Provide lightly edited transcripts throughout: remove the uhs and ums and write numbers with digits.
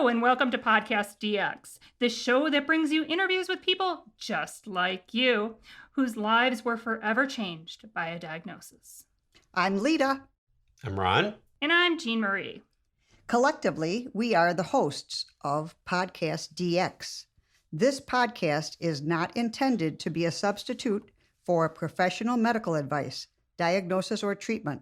Hello, and welcome to PodcastDx, the show that brings you interviews with people just like you, whose lives were forever changed by a diagnosis. I'm Lita. I'm Ron. And I'm Jean Marie. Collectively, we are the hosts of PodcastDx. This podcast is not intended to be a substitute for professional medical advice, diagnosis, or treatment.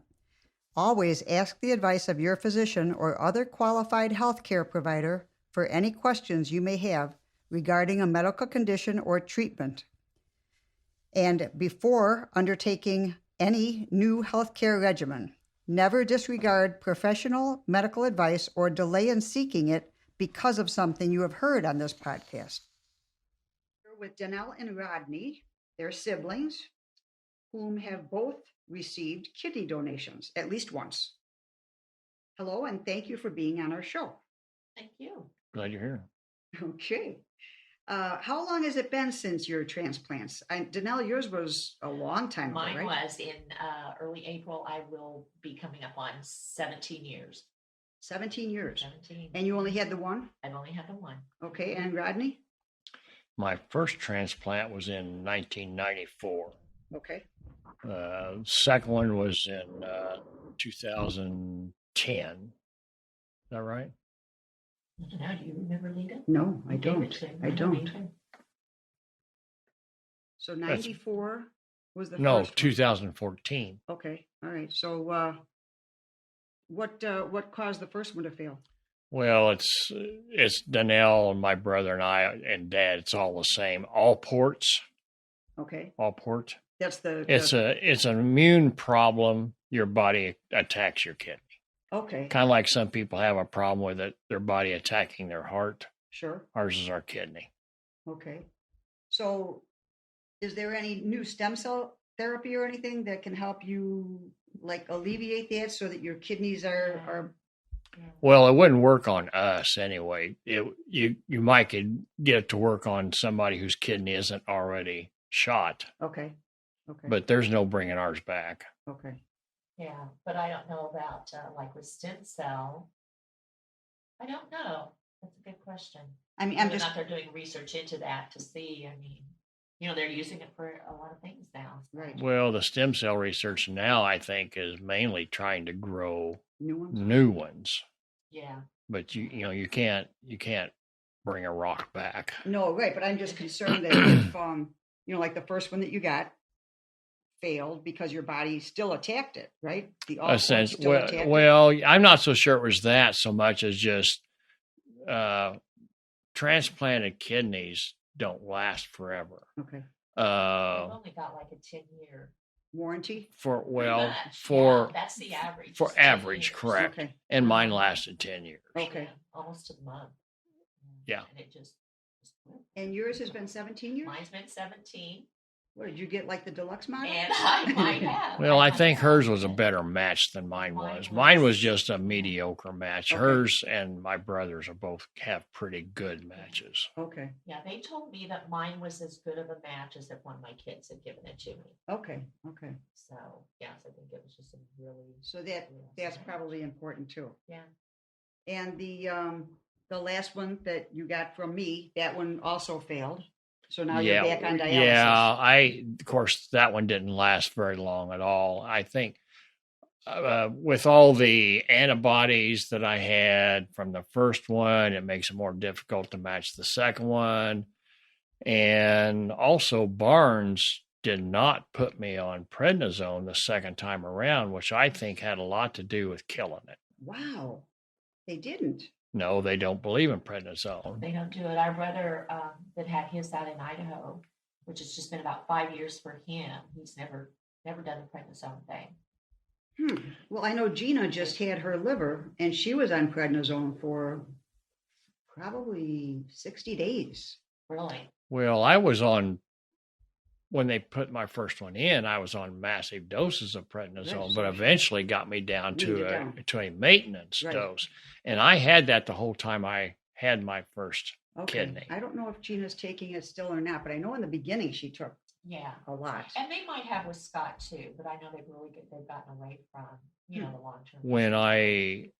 Always ask the advice of your physician or other qualified healthcare provider for any questions you may have regarding a medical condition or treatment. And before undertaking any new healthcare regimen, never disregard professional medical advice or delay in seeking it because of something you have heard on this podcast. We're with Danelle and Rodney, their siblings, whom have both received kidney donations at least once. Hello, and thank you for being on our show. Thank you. Glad you're here. Okay. How long has it been since your transplants? Danelle, yours was a long time ago, Mine right? was in early April. I will be coming up on 17 years. 17 years. 17. And you only had the one? I've only had the one. Okay, and Rodney? My first transplant was in 1994. Okay. Second one was in 2010. Is that right? Now, do you remember, Lita? No, I You gave don't. it to me. I Me don't. too. So 94 was the No, first one. 2014. Okay, all right. So what caused the first one to fail? Well, it's Danelle and my brother and I and Dad. It's all the same. All ports. Okay, All ports. that's the. It's an immune problem. Your body attacks your kidney. Okay, Kind of like some people have a problem with it, their body attacking their heart. sure. Ours is our kidney. Okay. So is there any new stem cell therapy or anything that can help you like alleviate that so that your kidneys are Well, it wouldn't work on us anyway. You might could get it to work on somebody whose kidney isn't already shot, okay. Okay. but there's no bringing ours back. Okay. Yeah, but I don't know about like with stem cell. I don't know. That's a good question. I mean, I'm Whether or just not they're doing research into that to see. I mean, they're using it for a lot of things now. so. Right. Well, the stem cell research now, I think, is mainly trying to grow new ones. new ones. Yeah. But you can't bring a rock back. No, right, but I'm just concerned that if like the first one that you got failed because your body still attacked it, right? The all Essentially, still attacked it. well, I'm not so sure it was that so much as just transplanted kidneys don't last forever. Okay. I've only got like a 10-year. Warranty. That's the average. for is 10 average, years. correct. Okay. And mine lasted 10 years. Okay. Yeah, almost to the month. Yeah. And it just And yours has been 17 years? mine's been 17, What did you get, like the deluxe model? and I might have. Well, I might think have. hers was a better match than mine was. Mine was just a mediocre match. Okay. Hers and my brother's are both have pretty good matches. Okay. Yeah, they told me that mine was as good of a match as if one of my kids had given it to me. Okay. Okay. So, yes, I think it was just a really. So that's probably important too. Yeah. And the last one that you got from me, that one also failed. So now you're back on dialysis. Yeah, of course, that one didn't last very long at all. I think with all the antibodies that I had from the first one, it makes it more difficult to match the second one. And also, Barnes did not put me on prednisone the second time around, which I think had a lot to do with killing it. Wow. They didn't. No, they don't believe in prednisone. They don't do it. Our brother that had his out in Idaho, which has just been about 5 years for him. He's never done the prednisone thing. Well, I know Gina just had her liver and she was on prednisone for probably 60 days. Really? Well, I was on, when they put my first one in, I was on massive doses of prednisone, Right. but eventually got me down Weaned it to down. a maintenance Right. dose. And I had that the whole time I had my first Okay. kidney. I don't know if Gina's taking it still or not, but I know in the beginning she took Yeah. a lot. And they might have with Scott too, but I know they've gotten away from, the long term. When I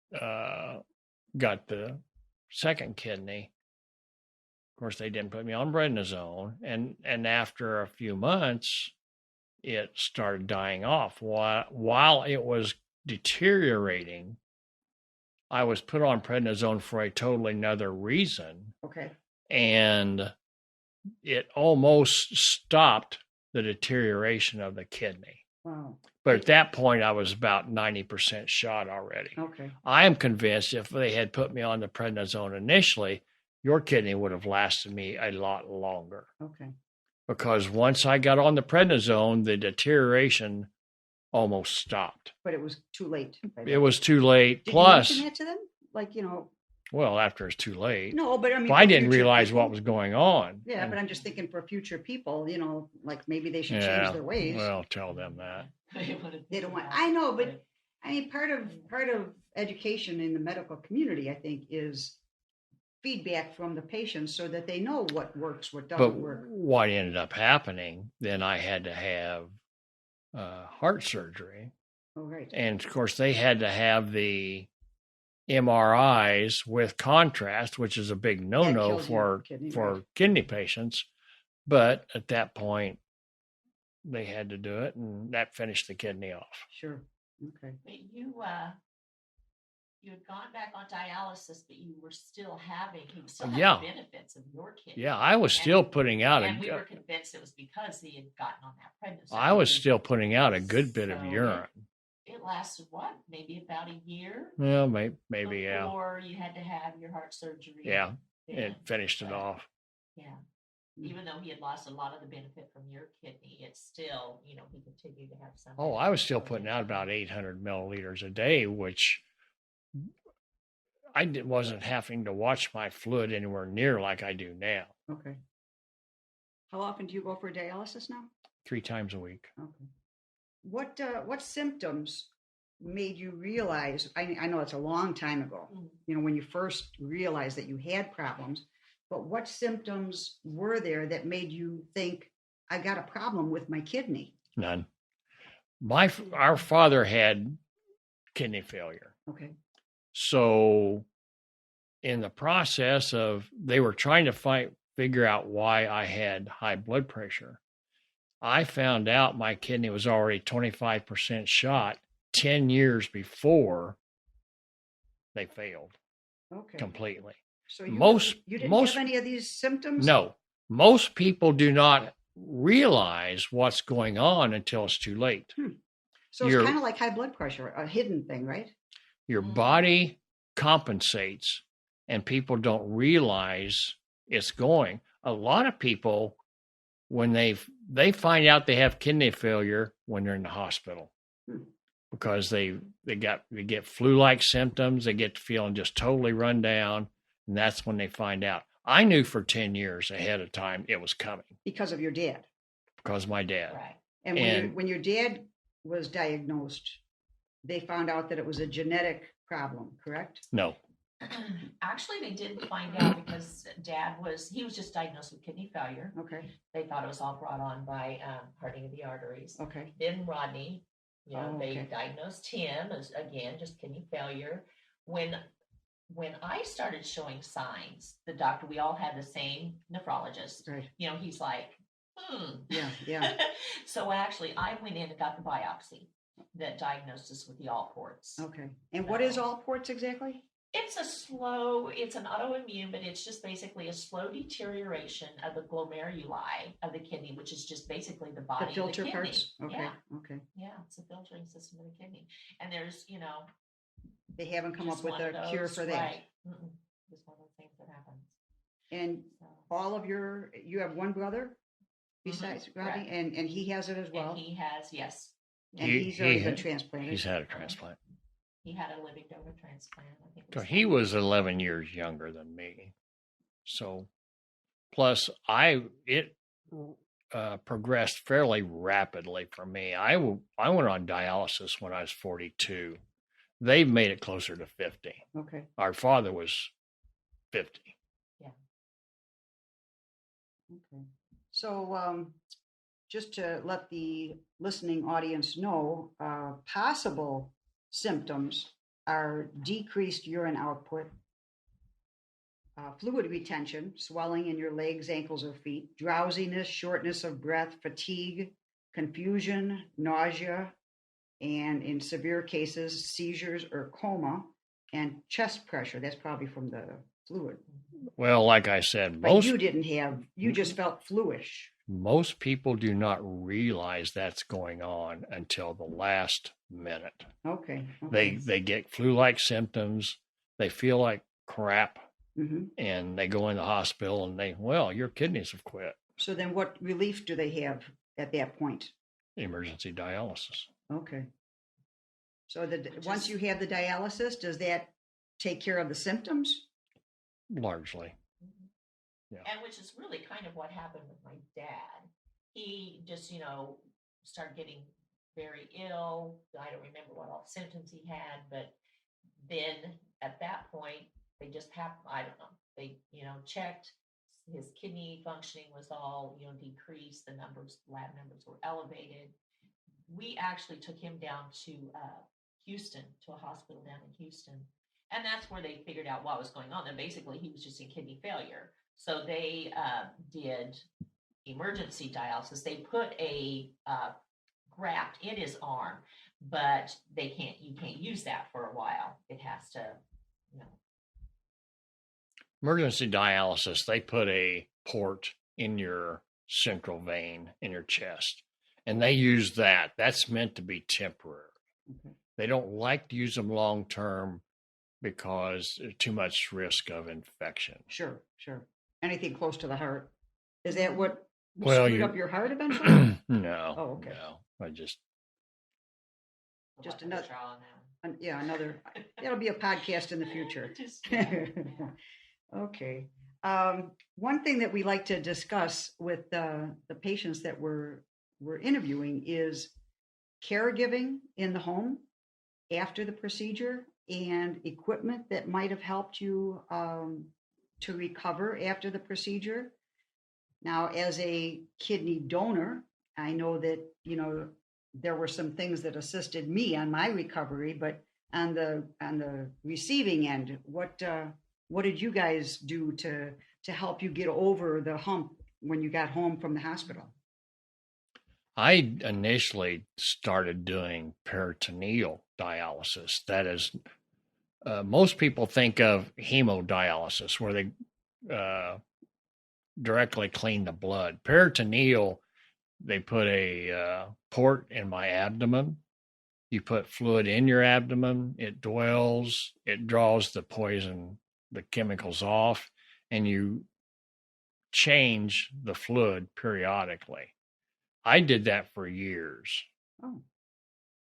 got the second kidney. Of course, they didn't put me on prednisone, and after a few months, it started dying off. While it was deteriorating, I was put on prednisone for a totally another reason, Okay. and it almost stopped the deterioration of the kidney. Wow. But at that point, I was about 90% shot already. Okay. I am convinced if they had put me on the prednisone initially, your kidney would have lasted me a lot longer. Okay. Because once I got on the prednisone, the deterioration almost stopped. But it was too late. It was too late. Did Plus, you mention that to them? Like, well, after it's too late. No, but I mean, But I for didn't future realize people. what was going on. Yeah, And- but I'm just thinking for future people, like maybe they should yeah, change their ways. well, tell them that. They don't want. I know, but I mean, part of education in the medical community, I think, is feedback from the patients so that they know what works, what doesn't But work. what ended up happening, then I had to have heart surgery. Oh, right. And of course, they had to have the MRIs with contrast, which is a big no-no kills your for kidney, for right. kidney patients. But at that point, they had to do it, and that finished the kidney off. Sure. Okay. But you had gone back on dialysis, but you were still having Yeah. the benefits of your kidney. Yeah, I was still putting out And we a. were convinced it was because he had gotten on that pregnancy. I was still putting out a good bit of So urine. It lasted what? Maybe about a year. Well, maybe yeah, Before you had to have your heart surgery. yeah. then. It finished it But, off. Yeah. Even though he had lost a lot of the benefit from your kidney, it's still, he continued to have some. Oh, I was still putting out about 800 milliliters a day, which wasn't having to watch my fluid anywhere near like I do now. Okay. How often do you go for dialysis now? 3 times a week. Okay. What symptoms made you realize? I know it's a long time ago. When you first realized that you had problems, but what symptoms were there that made you think I got a problem with my kidney? None. Our father had kidney failure. Okay. So in the process of, they were trying to figure out why I had high blood pressure. I found out my kidney was already 25% shot 10 years before they failed completely. So you didn't have any of these symptoms? No. Most people do not realize what's going on until it's too late. So it's kind of like high blood pressure, a hidden thing, right? Your body compensates, and people don't realize it's going. A lot of people, when they find out they have kidney failure when they're in the hospital, because they get flu-like symptoms, they get to feeling just totally run down, and that's when they find out. I knew for 10 years ahead of time it was coming. Because of your dad. Because of my dad. Right. And when your dad was diagnosed, they found out that it was a genetic problem, correct? No. Actually, they didn't find out because Dad was just diagnosed with kidney failure. Okay. They thought it was all brought on by hardening of the arteries. Okay. Then Rodney, they okay. diagnosed him as, again, just kidney failure. When I started showing signs, the doctor, we all had the same nephrologist. Right. He's like, Yeah. So actually, I went in and got the biopsy that diagnosed us with the all ports. Okay. And what is all ports exactly? It's an autoimmune, but it's just basically a slow deterioration of the glomeruli of the kidney, which is just basically the body The filter of the kidney. parts? Okay. Yeah. Okay. Yeah, it's a filtering system of the kidney. And there's, They haven't come just up with one of a cure those, for that. Right. Just one of those things that happens. And So, you have one brother besides Robbie, correct. and he has it as well. And he has, yes. And he's already been transplanted. He's had a transplant. He had a living donor transplant. I think. So he was 11 years younger than me. So, plus it progressed fairly rapidly for me. I went on dialysis when I was 42. They've made it closer to 50. Okay. Our father was 50. Yeah. Okay. So, just to let the listening audience know, possible symptoms are decreased urine output, fluid retention, swelling in your legs, ankles, or feet, drowsiness, shortness of breath, fatigue, confusion, nausea, and in severe cases, seizures or coma, and chest pressure. That's probably from the fluid. Well, like I said, But you didn't have, you just felt fluish. most people do not realize that's going on until the last minute. Okay. They get flu-like symptoms. They feel like crap, Mm-hmm. and they go in the hospital and your kidneys have quit. So then what relief do they have at that point? Emergency dialysis. Okay. So once you have the dialysis, does that take care of the symptoms? Largely. Yeah. And which is really kind of what happened with my dad. He just, started getting very ill. I don't remember what all symptoms he had, but then at that point, they just happened, I don't know, they, checked. His kidney functioning was all, decreased. The lab numbers were elevated. We actually took him down to Houston, to a hospital down in Houston. And that's where they figured out what was going on. And basically, he was just in kidney failure. So they did emergency dialysis. They put a graft in his arm, but you can't use that for a while. It has to, Emergency dialysis, they put a port in your central vein in your chest, and they use that. That's meant to be temporary. Okay. They don't like to use them long term because there's too much risk of infection. Sure. Anything close to the heart. Is that what screwed up your heart eventually? No. Oh, okay. No. I just another trial now. Another. That'll be a podcast in the future. Okay. One thing that we like to discuss with the patients that we're interviewing is caregiving in the home after the procedure and equipment that might have helped you to recover after the procedure. Now, as a kidney donor, I know that, there were some things that assisted me on my recovery, but on the receiving end, what did you guys do to help you get over the hump when you got home from the hospital? I initially started doing peritoneal dialysis. That is, most people think of hemodialysis, where they directly clean the blood. Peritoneal, they put a port in my abdomen. You put fluid in your abdomen. It dwells. It draws the poison, the chemicals off, and you change the fluid periodically. I did that for years. Oh.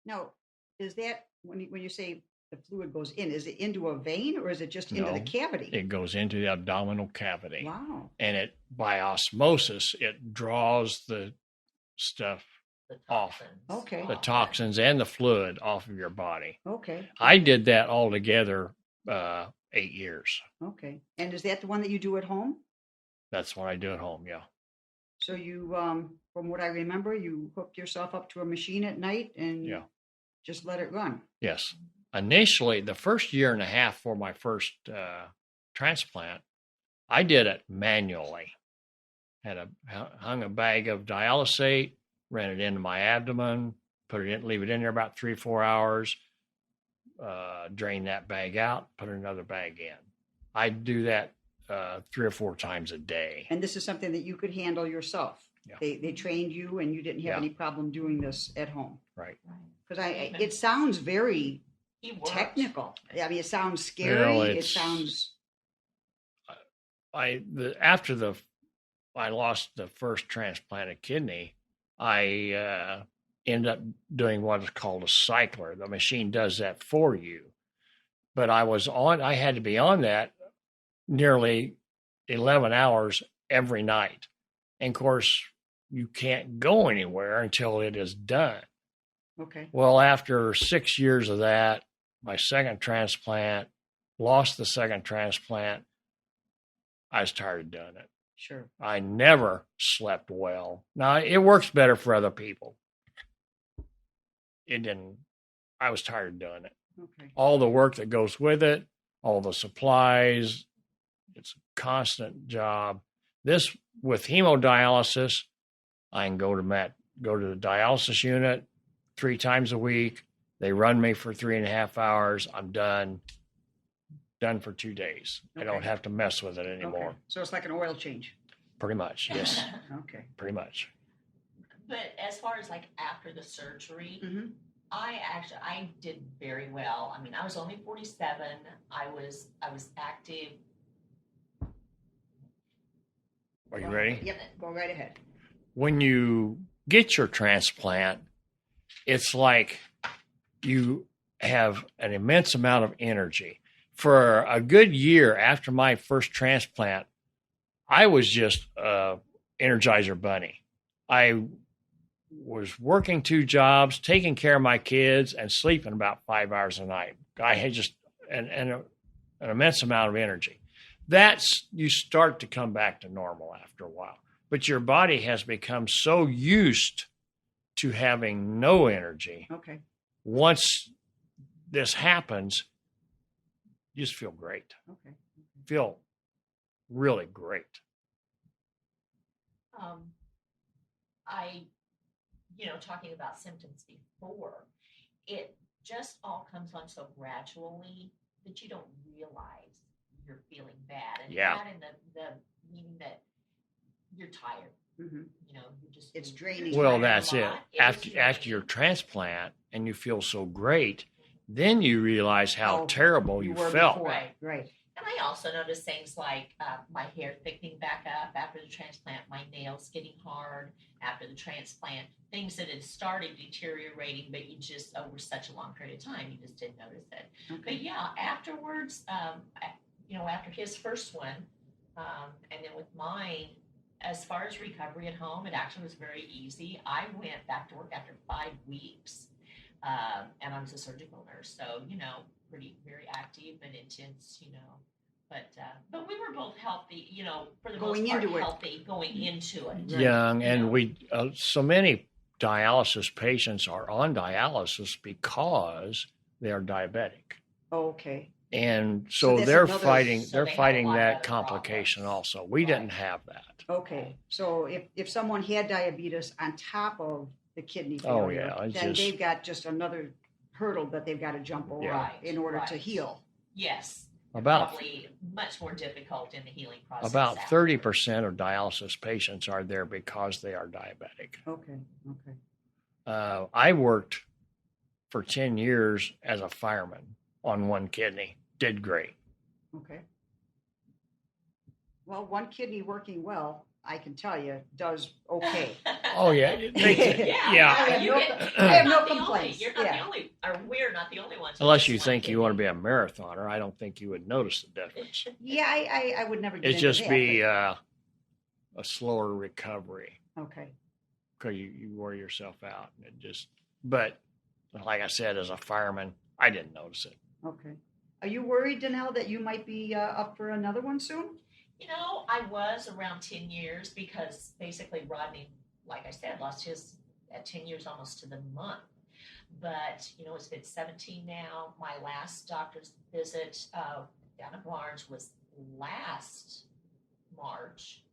Now, is that when you say the fluid goes in, is it into a vein or is it just into the cavity? It goes into the abdominal cavity. Wow. And by osmosis, it draws the stuff off. Okay. The toxins and the fluid off of your body. Okay. I did that all together 8 years. Okay. And is that the one that you do at home? That's what I do at home, yeah. So you, from what I remember, you hooked yourself up to a machine at night and just let it run. Yes. Initially, the first year and a half for my first transplant, I did it manually. Hung a bag of dialysate, ran it into my abdomen, leave it in there about 3-4 hours, drain that bag out, put another bag in. I do that 3 or 4 times a day. And this is something that you could handle yourself. Yeah. They trained you and you didn't have any problem doing this at home. Right. Because it sounds very technical. I mean, it sounds scary. Well, it sounds. After I lost the first transplanted kidney, I ended up doing what is called a cycler. The machine does that for you. But I had to be on that nearly 11 hours every night. And of course, you can't go anywhere until it is done. Okay. Well, after 6 years of that, my second transplant, lost the second transplant, I was tired of doing it. Sure. I never slept well. Now, it works better for other people. It didn't. I was tired of doing it. Okay. All the work that goes with it, all the supplies, It's a constant job. This with hemodialysis, I can go to the dialysis unit 3 times a week. They run me for 3.5 hours. I'm done for 2 days. I don't Okay. have to mess with it anymore. Okay. So it's like an oil change. Pretty much, yes. Okay. Pretty much. But as far as like after the surgery, Mm-hmm. I did very well. I mean, I was only 47. I was active. Are you ready? Yep. Go right ahead. When you get your transplant, it's like you have an immense amount of energy. For a good year after my first transplant, I was just a Energizer bunny. I was working 2 jobs, taking care of my kids, and sleeping about 5 hours a night. I had just an immense amount of energy. You start to come back to normal after a while. But your body has become so used to having no energy. Okay. Once this happens, you just feel great. Okay. Feel really great. Talking about symptoms before, it just all comes on so gradually that you don't realize you're feeling bad. And Yeah. that and the meaning that you're tired. Mm-hmm. It's you're draining. Well, tired a that's it. lot. After It's your draining. transplant and you feel so great, then you realize how Oh, terrible you were felt. before. Right. Right. And I also noticed things like my hair thickening back up after the transplant, my nails getting hard after the transplant, things that had started deteriorating, but you just, over such a long period of time, you just didn't notice it. Okay. But yeah, afterwards, after his first one, and then with mine, as far as recovery at home, it actually was very easy. I went back to work after 5 weeks, and I was a surgical nurse, so very active and intense, but we were both healthy, for the Going most part, into it. healthy going into it. Young, and Yeah. we so many dialysis patients are on dialysis because they are diabetic, Okay. and So so that's they're another- fighting So they have a fighting lot of that other complication problems. also. We Right. didn't have that. Okay. So if someone had diabetes on top of the kidney Oh, failure, yeah, it's then just- they've got just another hurdle that they've got to jump over Yeah. Right, in order to right. heal. Yes, About probably much more difficult in the healing process. about afterwards. 30% of dialysis patients are there because they are diabetic. Okay. Okay. I worked for 10 years as a fireman on one kidney. Did great. Okay. Well, one kidney working well, I can tell you, does okay. Oh yeah, it takes it- yeah. I have you no- get- I have you're no not the only- complaints. You're not Yeah. the only, or we're not the only ones. with Unless this you one think you want to be kidney. a marathoner, I don't think you would notice the difference. Yeah, I would never get It's into just that, be a slower recovery but- okay. because you wear yourself out. But like I said, as a fireman, I didn't notice it. Okay. Are you worried, Danelle, that you might be up for another one soon? I was around 10 years because basically Rodney, like I said, lost his at 10 years almost to the month. But, it's been 17 now. My last doctor's visit down at Barnes was last March.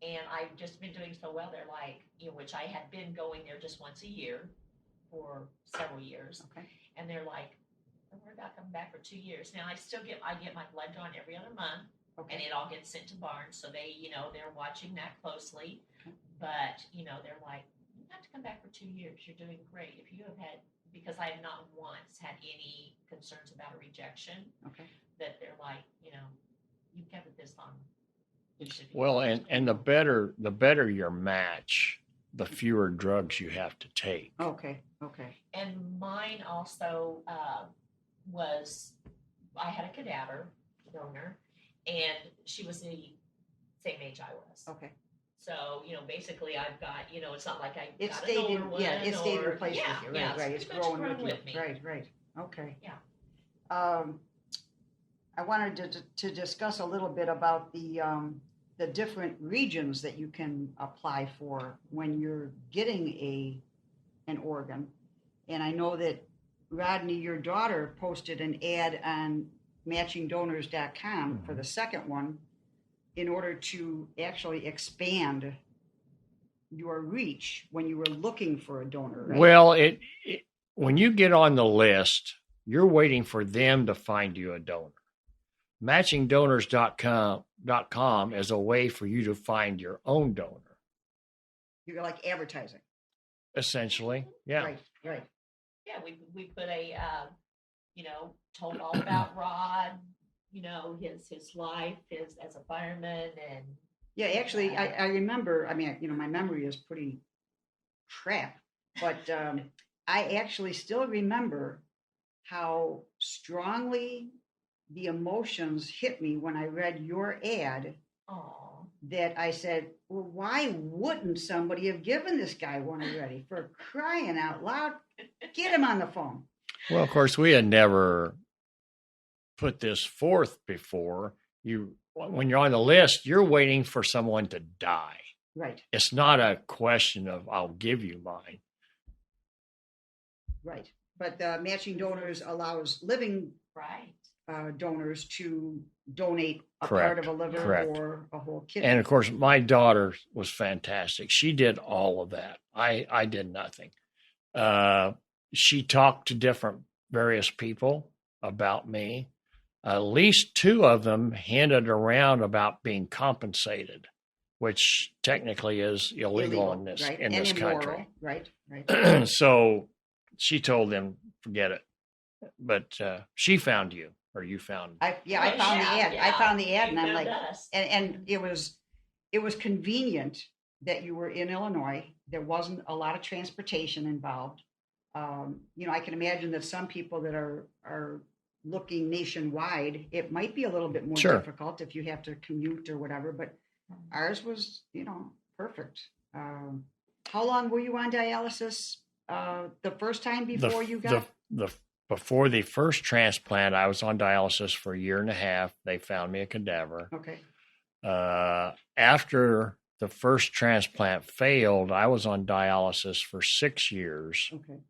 And I've just been doing so well. They're like, which I had been going there just once a year for several years. Okay. And they're like, we're about coming back for 2 years. Now I get my blood drawn every other month. Okay. And it all gets sent to Barnes, so they, they're watching that closely. Okay. But, they're like, you have to come back for 2 years. You're doing great. If you have had, because I have not once had any concerns about a rejection, Okay. that they're like, you've covered this on. You should be Well, fine." and the better your match, the fewer drugs you have to take. Okay. Okay. And mine also I had a cadaver donor, and she was the same age I was. Okay. So, basically I've got, it's not like I It got stayed an older in, one. yeah, it stayed in or- place yeah, with you. yeah, Right, right. It's pretty much growing grown with you. me. Right, right. Okay. Yeah. I wanted to discuss a little bit about the different regions that you can apply for when you're getting an organ. And I know that Rodney, your daughter, posted an ad on matchingdonors.com for the second one in order to actually expand your reach when you were looking for a donor, right? Well, when you get on the list, you're waiting for them to find you a donor. Matchingdonors.com is a way for you to find your own donor. You're like advertising. Essentially, yeah. Right. Yeah, we put a, told all about Rod, his life, as a fireman, and Yeah, actually, I remember, I mean, my memory is pretty crap, but I actually still remember how strongly the emotions hit me when I read your ad. oh, That I said, well, why wouldn't somebody have given this guy one already? For crying out loud, get him on the phone. Well, of course, we had never put this forth before. When you're on the list, you're waiting for someone to die. Right. It's not a question of I'll give you mine. Right. But Matching Donors allows living right. Donors to donate a Correct. part of a liver Correct. or a whole kidney. And of course, my daughter was fantastic. She did all of that. I did nothing. She talked to various people about me. At least 2 of them hinted around about being compensated, which technically is illegal in this right. in and this immoral. country. Right. So she told them, forget it. But she found you, or you found. I found the ad. Yeah. I found the ad, You and I'm found like, us. and it was convenient that you were in Illinois. There wasn't a lot of transportation involved. I can imagine that some people that are looking nationwide, it might be a little bit more Sure. difficult if you have to commute or whatever. But ours was, perfect. How long were you on dialysis? The first time before you got before the first transplant, I was on dialysis for 1.5 years. They found me a cadaver. Okay. After the first transplant failed, I was on dialysis for 6 years. Okay.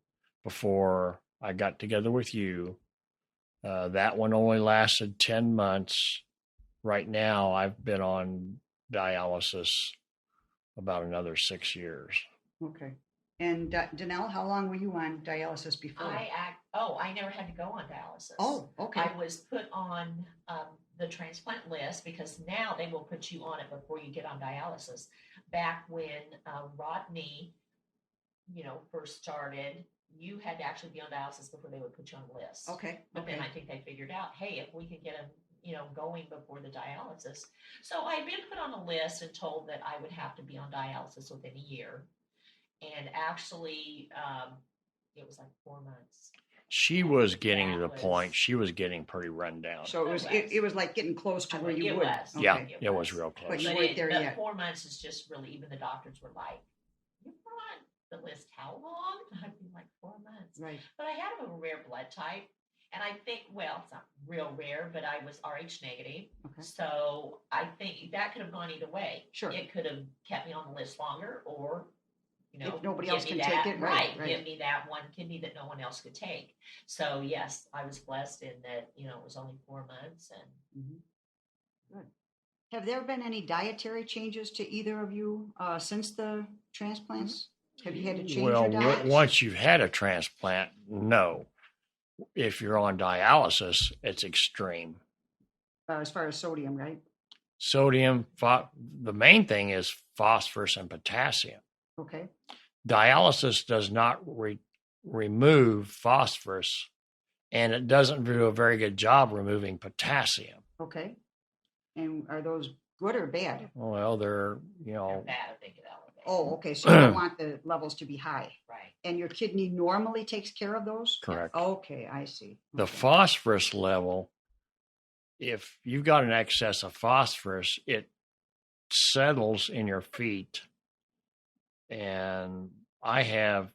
Before I got together with you. That one only lasted 10 months. Right now, I've been on dialysis about another 6 years. Okay. And Danelle, how long were you on dialysis before? I never had to go on dialysis. Oh, okay. I was put on the transplant list because now they will put you on it before you get on dialysis. Back when Rodney, first started, you had to actually be on dialysis before they would put you on the list. Okay. But then I think they figured out, hey, if we can get them, going before the dialysis. So I had been put on a list and told that I would have to be on dialysis within a year. And actually, it was like 4 months. She was getting to the point. She was getting pretty run down. So it was like getting close to where you would. Was. Yeah, Okay. it was real close. But you weren't there yet. 4 months is just really, even the doctors were like, you're on the list how long? I'd be like 4 months. Right. But I had a rare blood type. And I think, well, it's not real rare, but I was Rh negative. Okay. So I think that could have gone either way. Sure. It could have kept me on the list longer, or, if nobody else can that, take it, right. Give me that one kidney that no one else could take. So yes, I was blessed in that, it was only 4 months. And Good. Have there been any dietary changes to either of you since the transplants? Have you had to change your diet? Once you've had a transplant, no. If you're on dialysis, it's extreme. As far as sodium, right? Sodium, the main thing is phosphorus and potassium. Okay. Dialysis does not remove phosphorus, and it doesn't do a very good job removing potassium. Okay. And are those good or bad? Well, they're, they're bad if they get elevated. Oh, okay. So you don't want the levels to be high. Right. And your kidney normally takes care of those? correct. Okay, I see. The Okay. phosphorus level, if you've got an excess of phosphorus, it settles in your feet. And I have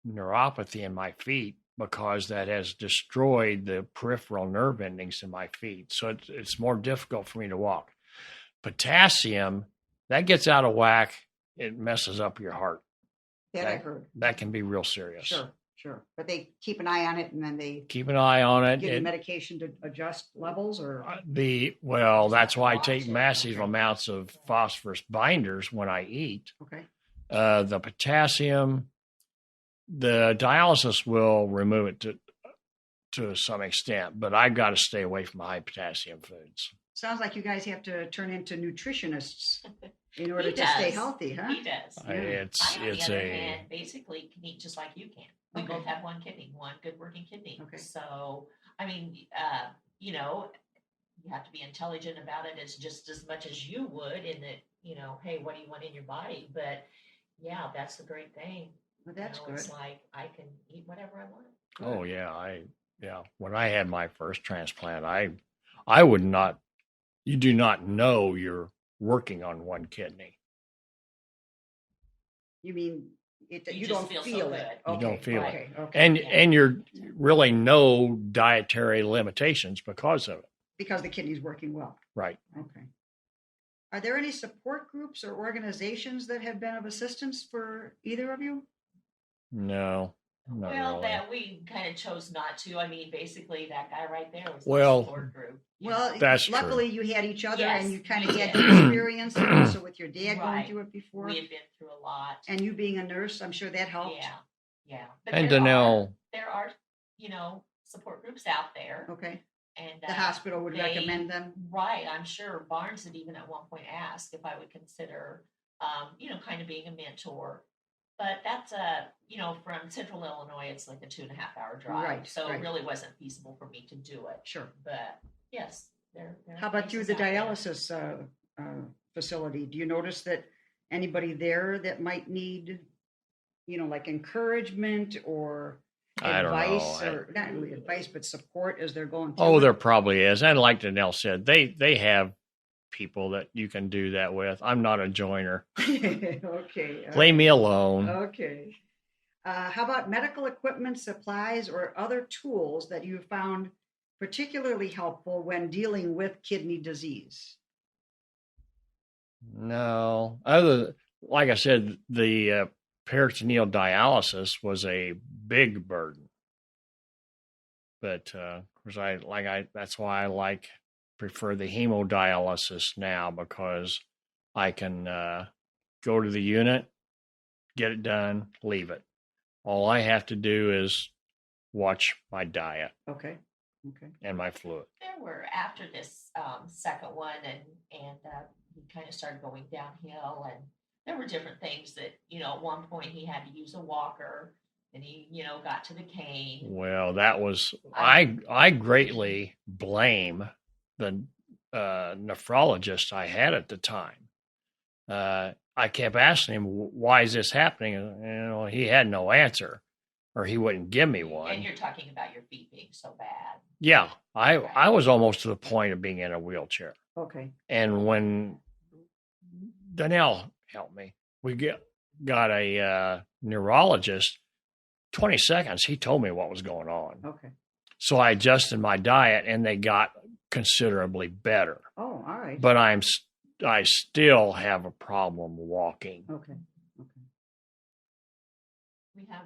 neuropathy in my feet because that has destroyed the peripheral nerve endings in my feet. So it's more difficult for me to walk. Potassium, that gets out of whack, it messes up your heart. That I heard. That can be real serious. Sure. Sure. But they keep an eye on it, and then they Keep an eye on it. give you medication to adjust levels, or That's why I take Watch it. massive Okay. amounts of phosphorus binders when I eat. okay. The potassium, the dialysis will remove it to some extent, but I've got to stay away from high potassium foods. Sounds like you guys have to turn into nutritionists in order He to stay does. healthy, huh? He does. Yeah. It's I, on the it's other a hand, basically can eat just like you can. We Okay. both have one kidney, one good working kidney. Okay. So, I mean, you have to be intelligent about it just as much as you would in that, hey, what do you want in your body? But yeah, that's the great thing. Well, that's good. It's like I can eat whatever I want. Oh yeah. When I had my first transplant, I would not. You do not know you're working on one kidney. You mean you just don't feel so feel good. it? You don't feel okay. it. Okay. And you're really no dietary limitations because of it. Because the kidney's working well. Right. Okay. Are there any support groups or organizations that have been of assistance for either of you? No. Not Well, really. that we kind of chose not to. I mean, basically, that guy right there was Well, the support group. Well, That's luckily you had each other, Yes, and you kind we of had did. the experience, and also with your dad going Right. through it before, we had been through a lot. and you being a nurse, I'm sure that helped. Yeah. But And there Danelle, are support groups out there, Okay. and The hospital would they- recommend them. Right. I'm sure Barnes had even at one point asked if I would consider, kind of being a mentor. But that's from Central Illinois, it's like a 2.5-hour drive. Right, So right. it really wasn't feasible for me to do it. Sure. But yes, there How are about through the places out there. dialysis facility? Do you notice that anybody there that might need, like encouragement or I don't advice, know. or not really advice, but support as they're going through? Oh, it? there probably is. And like Danelle said, they have people that you can do that with. I'm not a joiner. Okay. Leave me alone. Okay. How about medical equipment, supplies, or other tools that you found particularly helpful when dealing with kidney disease? No, like I said, the peritoneal dialysis was a big burden. But of course, that's why I prefer the hemodialysis now, because I can go to the unit, get it done, leave it. All I have to do is watch my diet Okay. and my fluid. There were after this second one, and he kind of started going downhill, and there were different things that at one point he had to use a walker, and he got to the cane. Well, that was I greatly blame the nephrologist I had at the time. I kept asking him, "Why is this happening?" And he had no answer, or he wouldn't give me one. And you're talking about your feet being so bad. Yeah, I was almost to the point of being in a wheelchair. Okay. And when Danelle helped me, we got a neurologist. 20 seconds, he told me what was going on. Okay. So I adjusted my diet, and they got considerably better. Oh, all right. But I still have a problem walking. Okay. We have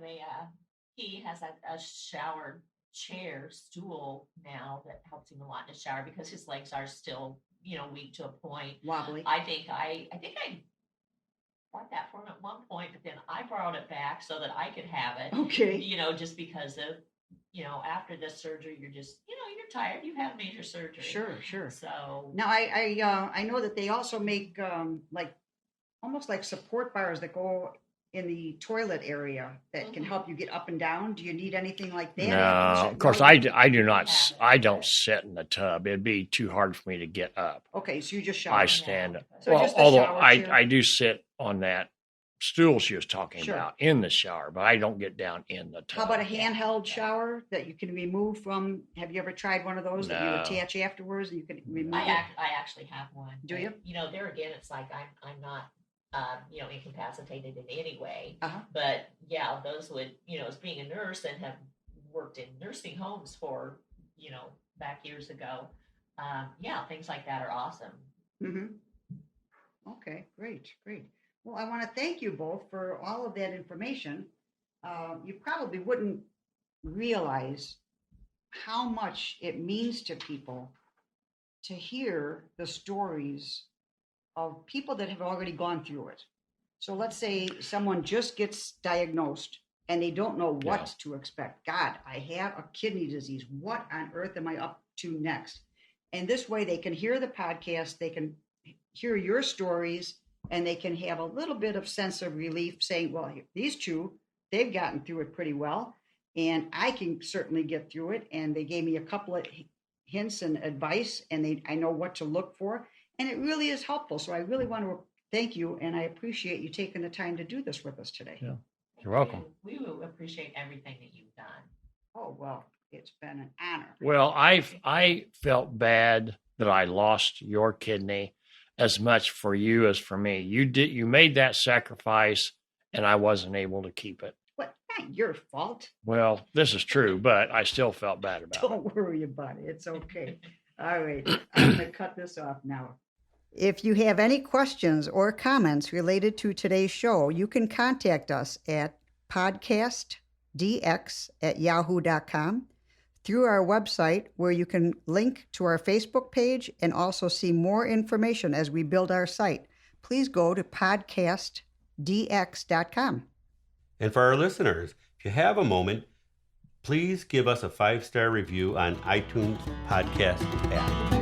he has a shower chair stool now that helps him a lot in the shower because his legs are still, weak to a point. Wobbly. I think I bought that for him at one point, but then I borrowed it back so that I could have it. Okay. Just because of, after the surgery, you're just, you're tired. You have major surgery. Sure. So Now I know that they also make almost like support bars that go in the toilet area that can help you get up and down. Do you need anything like that? No, of course, I do not. I don't sit in the tub. It'd be too hard for me to get up. Okay, so you just shower. I stand. So Well, just a although shower chair? I do sit on that stool she was talking Sure. about in the shower, but I don't get down in the tub. How about a handheld shower that you can remove from? Have you ever tried one of those that you No. attach afterwards and you can remove I it? actually have one. Do you? There again, it's like I'm not, incapacitated in any way. Uh-huh. But yeah, those would, as being a nurse and have worked in nursing homes for, back years ago, things like that are awesome. Mm-hmm. Okay, great. Well, I want to thank you both for all of that information. you probably wouldn't realize how much it means to people to hear the stories of people that have already gone through it. So let's say someone just gets diagnosed and they don't know what to expect. God, I have a kidney disease. What on earth am I up to next? And this way they can hear the podcast, they can hear your stories, and they can have a little bit of sense of relief saying, well, these two, they've gotten through it pretty well, and I can certainly get through it. And they gave me a couple of hints and advice, and I know what to look for. And it really is helpful. So I really want to thank you, and I appreciate you taking the time to do this with us today. Yeah. You're welcome. We will appreciate everything that you've done. Oh, well, it's been an honor. Well, I felt bad that I lost your kidney as much for you as for me. You made that sacrifice, and I wasn't able to keep it. Well, not your fault. Well, this is true, but I still felt bad about it. Don't worry about it. It's okay. All right. I'm going to cut this off now. If you have any questions or comments related to today's show, you can contact us at PodcastDx@yahoo.com, through our website, where you can link to our Facebook page and also see more information as we build our site. Please go to PodcastDx.com. And for our listeners, if you have a moment, please give us a 5-star review on iTunes podcast app.